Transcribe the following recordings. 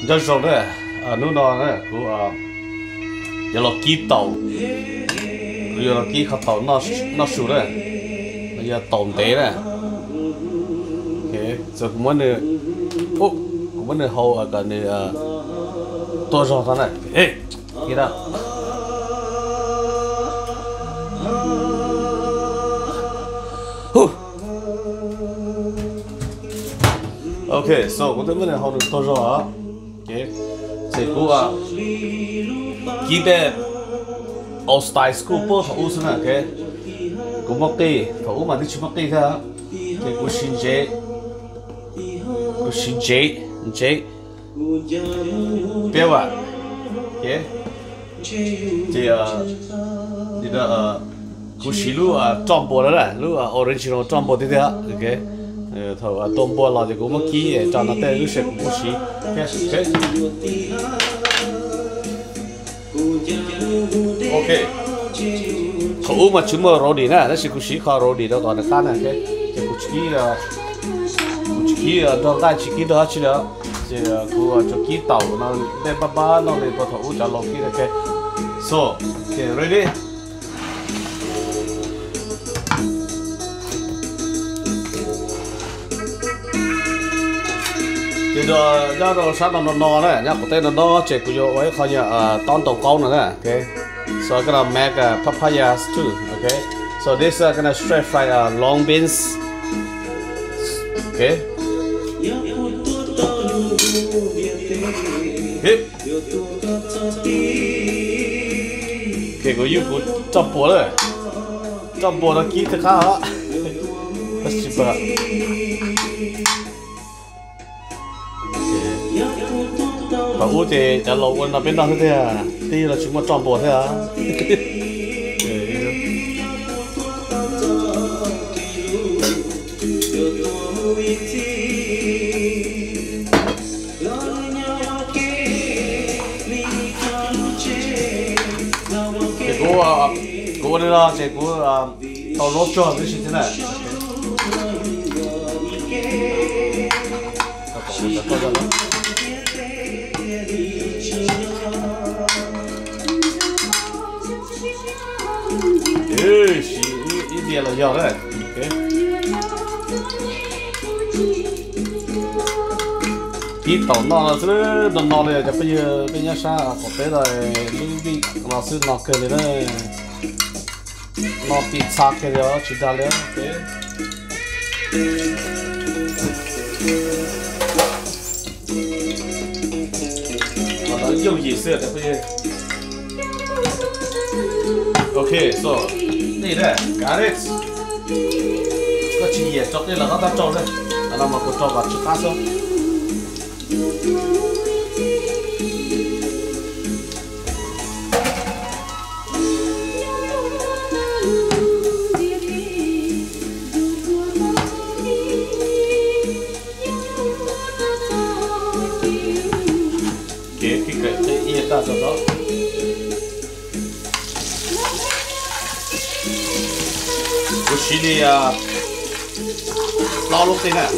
rất rộng đấy nó nó đấy của giờ là ký tàu giờ là ký khát tàu nó sụt đấy bây giờ tàu té đấy ok giờ cũng muốn được cũng muốn được hậu ở cái này to rõ thế này ê kia đó ok so cũng muốn được hậu được to rõ ok thì của ký đẹp all style school po thấu xuống ok cũng mất đi thấu mà đi chụp mất đi thôi thì cũng xin chế biết à ok thì đi đó cũng xin lu tròn bộ đó là lu original tròn bộ thế thôi ok thầu tròn bộ là thì cũng mất ký cho nó tên lu sẽ cũng xin ok khẩu mà chúng mà rồi đi nè nó sẽ cũng chỉ khó rồi đi đó còn là khác nè cái cũng chỉ trong tay chỉ kỹ đó chỉ đó thì cũng cho kỹ tàu nó để ba nó để bắt đầu cho lâu kỹ cái so okay ready thì đó do đó sát nó đấy nhá có tên nó chỉ cũng vô ấy coi như tón tàu câu nữa đấy ok so I'm gonna make papayas too okay so this gonna stir fry long beans okay hip okay có yêu cũng chop bò nó kỹ thật khá á rất super và u thì trả lâu quân là bên đó thế à tí là chúng mà tròn bột thế à cô đây là chị cô tàu lót cho cái gì thế này ít tiền là giàu đấy ít tàu nó chứ nó này cho bây giờ sao có thể là đi nó sư nó cười đấy nó bị sạc cái đó chỉ đã lấy ok nó dùng gì sữa đấy bây giờ ok so này đây carrot có chỉ gì cho đây là nó đã trộn đây là mà có cho vào chút cá xong cho đó cái gì đi lo lúc thế này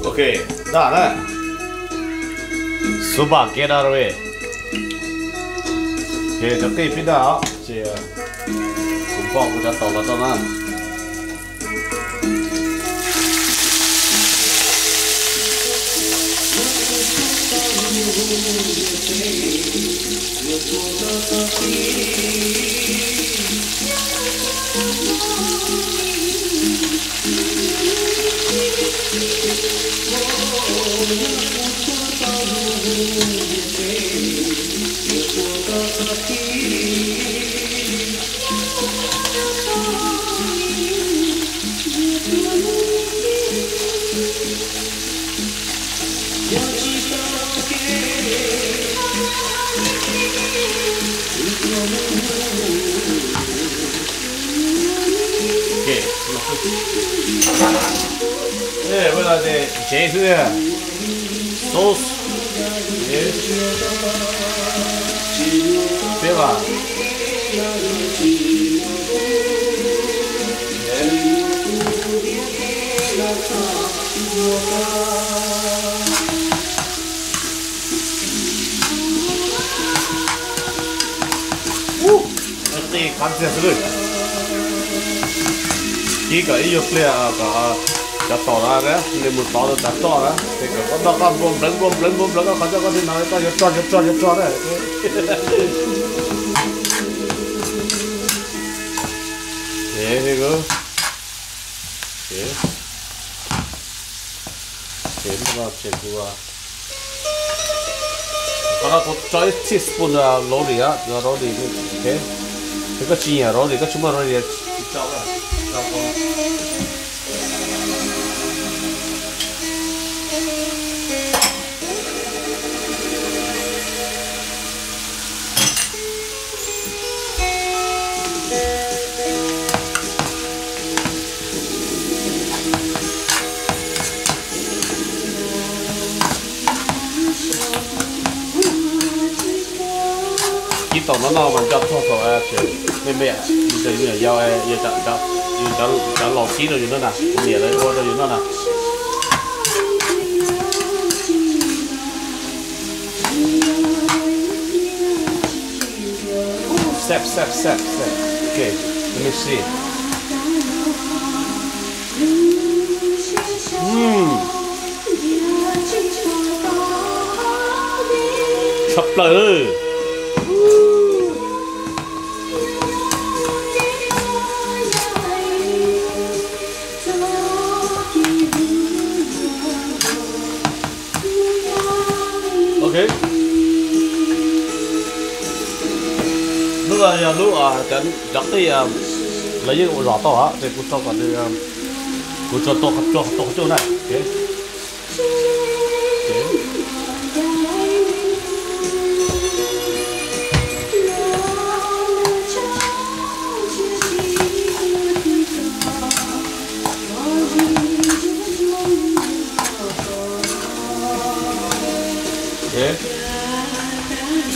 ok đã đấy số bạc kia đã rồi ok cho cái phía đó chị cũng bỏ của cho tàu vào trong đó là để chế thứ sauce biết à thì cảm giác rồi khi cái yêu plea cả tỏ ra đấy nên một tỏ được cả tỏ đó thì có đó có bấm nó có thể nói có cho đấy thế cơ thế vào chuyện của nó có cho ít teaspoon lẩu đi á lẩu đi thế cái gì à lẩu đi cái chúng mà lẩu đi cho tổng nó mình cho thua thua cái mẹ bây giờ giao cho lò xí rồi nó nè mẹ đấy qua rồi nó nè step okay let me see sắp tới ok lúc là lúc cái giặc thì lấy những giỏ to á thì cũng cho còn đi cũng cho to chỗ này ok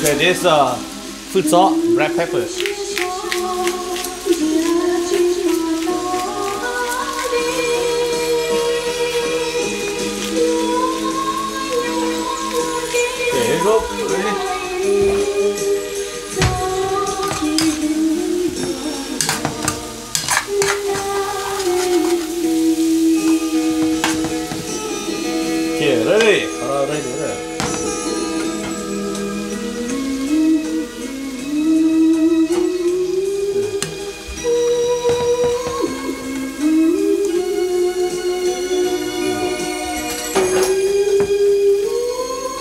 Okay, this food salt, black pepper. Okay, here you go. Okay, ready? Ready.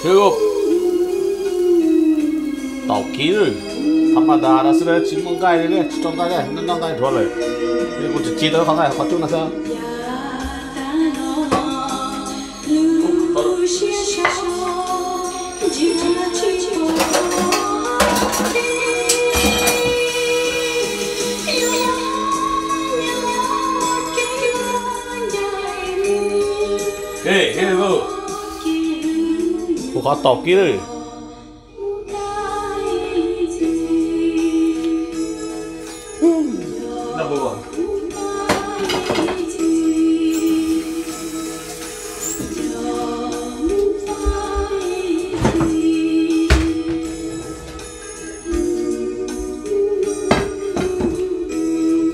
그리고 떡기를 담마다 쓰래 지금 가이래 좀 가게 했는 가이 돌래 그리고 지도 가가 가쪽 나서 Hey, here we go. Có tóc kia rồi. Number one.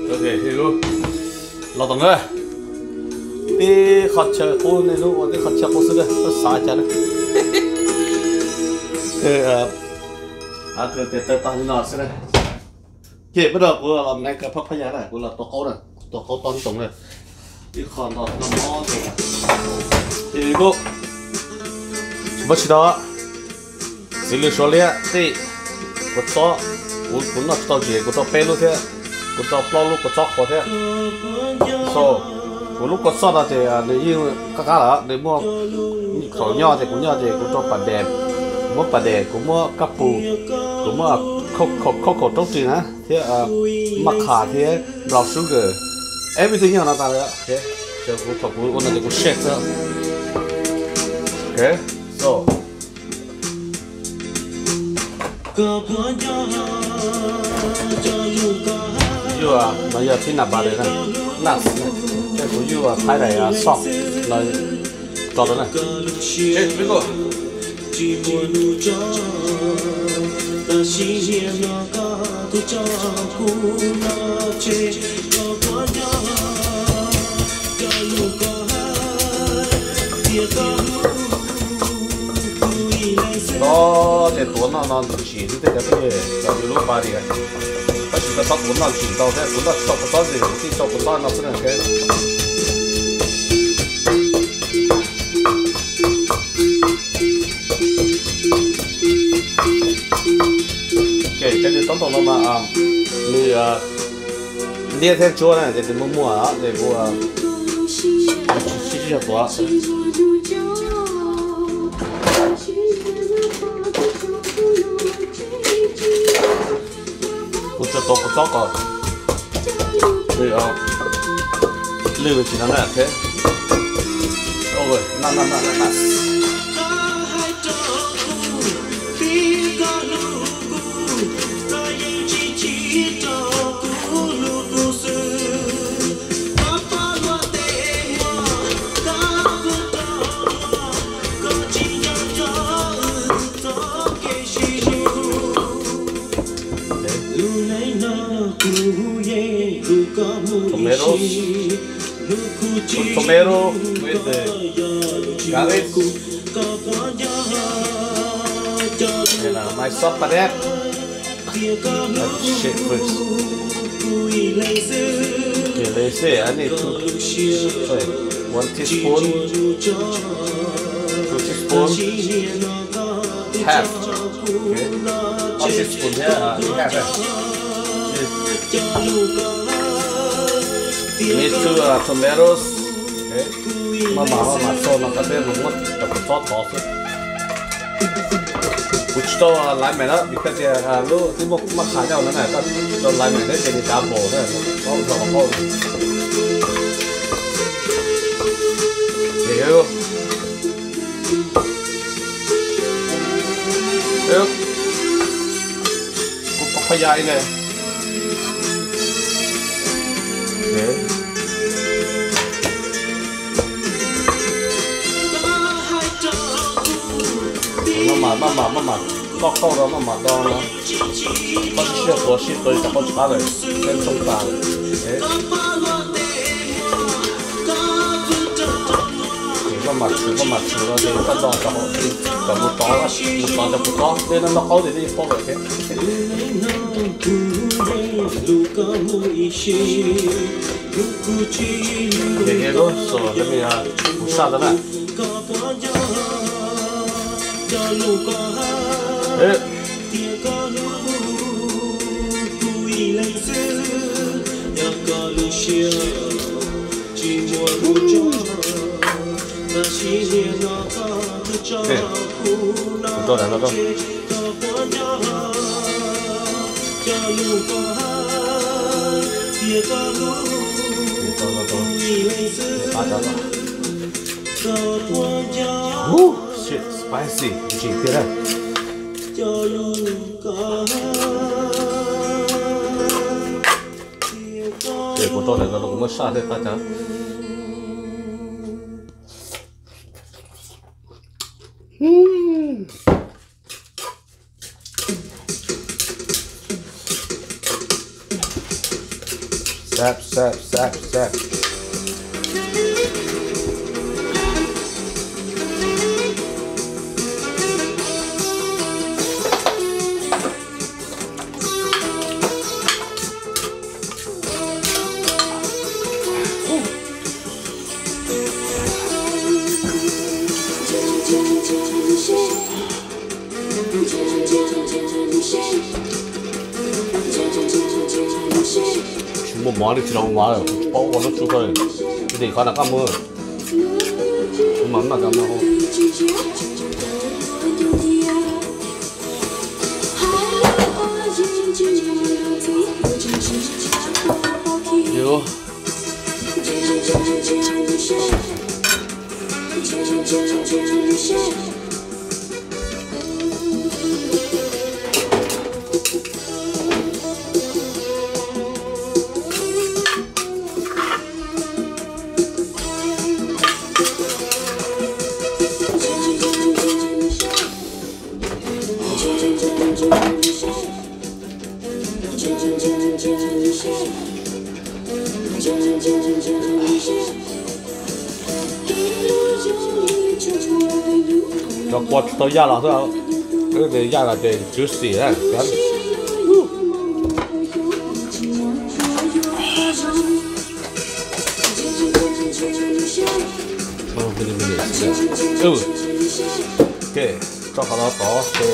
Okay, here we go. Lọt tầng rồi. Đi khát chờ cô này luôn, đi khát chờ cô xưa đây, nó sai chả đấy. Cái tao như nào xưa đây. Kể bắt đầu của làm ngay cái phát phát giá này, của là tổ câu to tổng này. Đi còn nó rồi. Thì cô, bắt đầu xử lý số liệu thì có cho cũng là tao chỉ có cho pê luôn thế, có cho plau luôn có cho khó thế. So của lúc có sót là thì như các là để mua khẩu nho thì cũng cho bản đèn mua bản đèn cũng mua cặp bù cũng mua khẩu trống trì á thế mặc khả thế brown sugar everything như nào ta vậy thế cho cũng ôn lại cũng shake Okay, so. You are bây giờ thì nạp vào đây này, nuts này, cái của you are thái này soft, là to đó này. Hey, biết không? Đó thì tuần nó chỉ thì cái cho đi lúc ba đi này, cái chỉ có tóc tuần nó chỉ tao thế, tuần nó tóc tóc gì thì tóc tuần nó sẽ là cái cái gì tóc nó mà người liên theo chỗ này thì mua mua á để mua chỉ cho tôi. Tôi có có rồi lưu chỉ là thế ôi na tomato with the garlic and my sauce for that. Shit first. Okay, let's see. I need 1 teaspoon, 2 teaspoons, half. Okay, 1 teaspoon here, half. Need 2 tomatoes. Okay. Mama so nó có thể dùng một tập sốt tốt. Which to lime mẹ đó, because lúc cái một mắc khá nhau nó này, có lime mẹ đấy thì cá bổ thôi, không sao không. Hiểu. Được. Cũng có phải dai này. Okay. Mama, có câu đó mà đo nó, con chưa có shit tôi sẽ không trả lời, nên không trả lời. Mama chữ đó thì ta đo cho họ, cả một to cho một to, nên nó có gì đi phong vậy thế. Để đó, rồi cái mình sa đó này. Tôi đã đâu. Shit, spicy. Chỉ thế này. Để của tôi là nó cũng mất sát đấy ta chả. Sap. 뭐 말이 지나고 말아요. 와서 죽어요. 근데 이 가나 까면 만나 까면 이거 cho quạt tới da là thôi cái để da là để juicy đấy ok cho nó to thì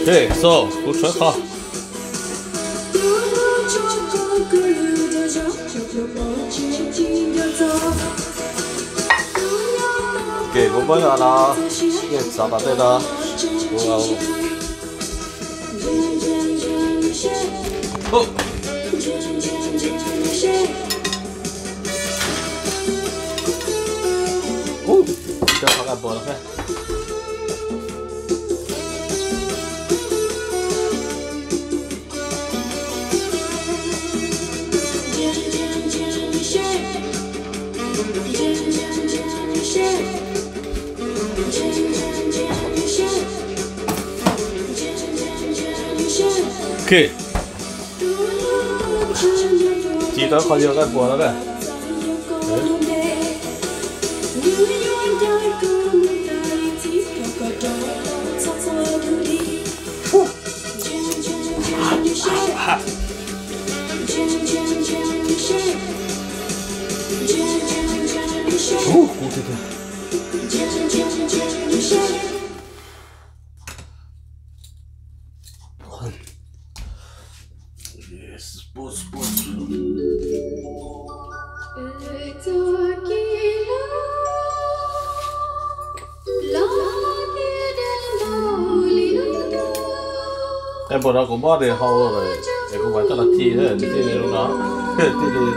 okay, so gut schön. Okay, cũng bây giờ là cái sao ta đây đó, wow. Cho họ làm bò đấy. Okay. Chỉ tới còn nhiều cái bùa đó đấy. Yes, boost. Em bỏ đó cũng bỏ để hầu rồi, em cũng phải cho là chi thế, chi này lúc đó, chi này.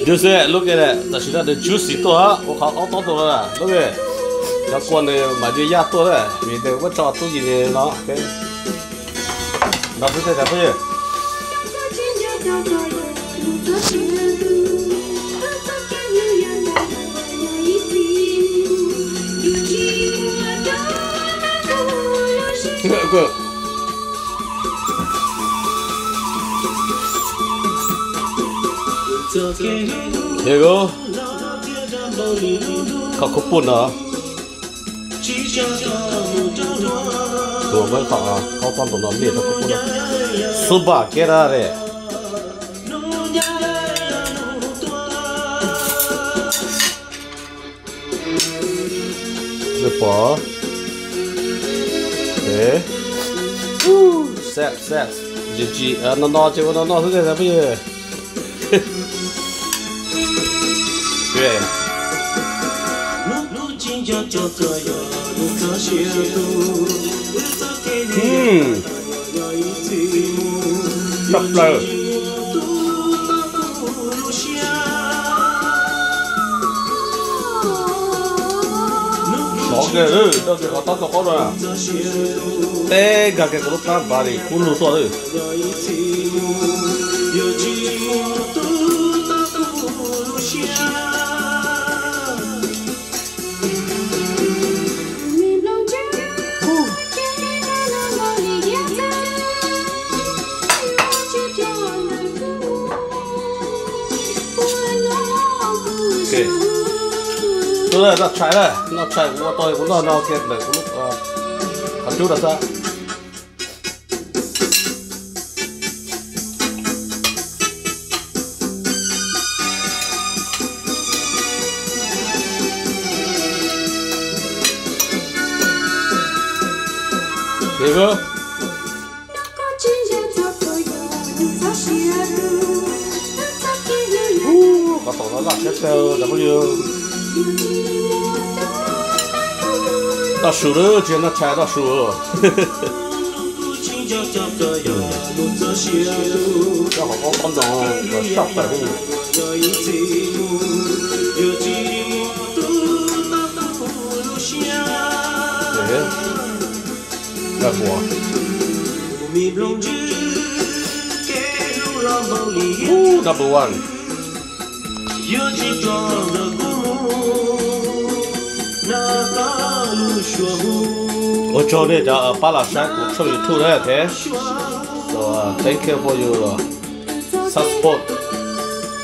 Juicy, look at that. That's the juicy to ha. Oh, how to do that? Look at it. Cái con này mà đi giặt to đấy. Vì để có cho tôi gì này nó. Okay. Nó cứ thế thôi. Good. Here you go. Có cốc bún nữa. Đồ mới có toàn đồ nó miệt cho cốc bún. Suba cái ra đấy. Được bỏ. Okay. Sẹp. Chị nó chứ nó thế này bây giờ. Yeah. Đập lờ. Đó kìa, đó kìa, có tóc có rồi à. Tê gà kìa, có lúc ta bà đi, cuốn lũ xóa rồi. ok tôi là nó chạy của tôi cũng nó kẹt để cũng lúc còn chút là sao thế cơ có tổ nó là chết W nó sủi nữa chứ nó chạy nó sủi cho họ có con đồng và sắp phải không thế là của number one我做的叫巴拉山我出去吐了的 so thank you for your support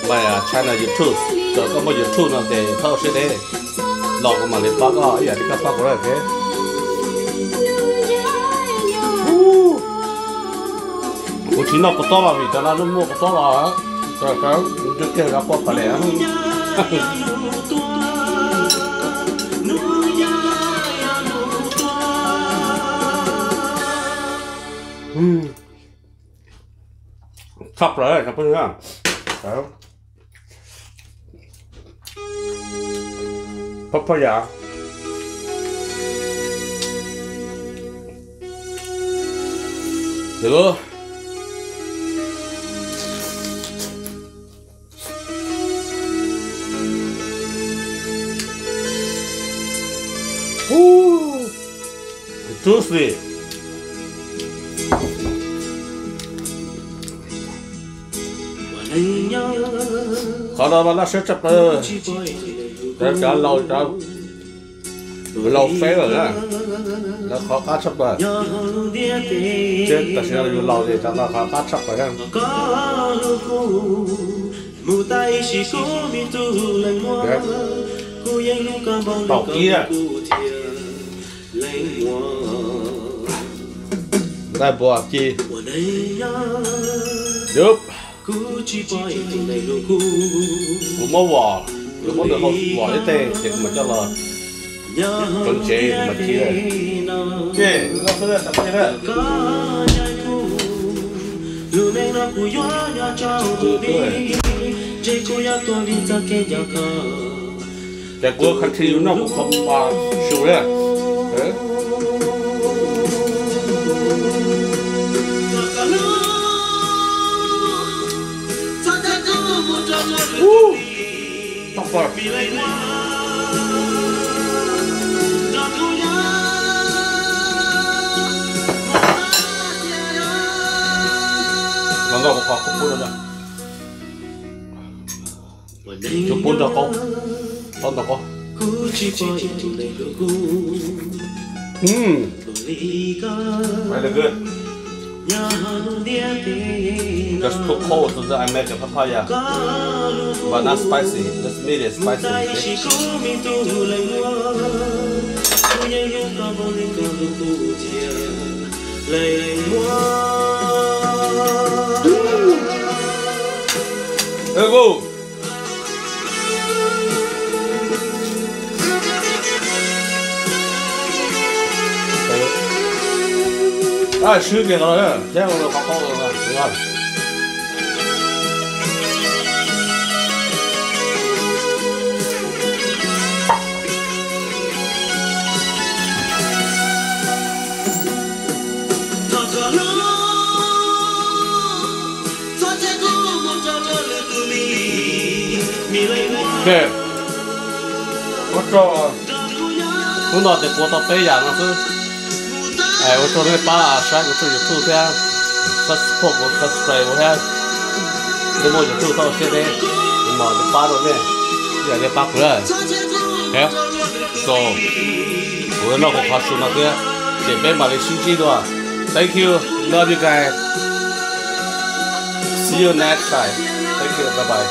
my channel YouTube so có một YouTube nào để thao sẽ đấy lọ của mà lên bác ở nhà đi các bác có thế我听到不到了，为啥那摸不到了？这个就给他过不来。sắp rồi, sắp rồi nha. Đó. Papaya. Được. Juicy. Khó đó nó sẽ chập rồi. Trả lâu phế rồi đó. Nó khó cá chập rồi. Trên ta sẽ là lâu thì cho nó khó cá chập rồi ha. Bảo kia. Đây bỏ chi. Giúp. Cũng mất bỏ. Cũng mất được không bỏ cái tê thì mà cho là tuần chế mà chi này. Ok, nó sẽ là tập như thế. Để cô khăn thi nó cũng không vào sưu đấy. Đấy. Tóc vào. Nó có không phun đâu. Chụp phun được không? Con được không? Very good. Just too cold, so that I make a papaya, but not spicy. Just medium spicy. There you go. À, sư kìa rồi đó, chứ không được có rồi nè, đúng không? Ok, có cho, lúc nào thì có tập bây giờ nó cứ我做那个把山，我做YouTube这样，support 我 subscribe 我看，你莫YouTube到现在，你莫你把到呢，你还得把回来，哎，so 我那个话说那个，这边把你心记住啊 ，Thank you, love you guys, see you next time, thank you, bye bye.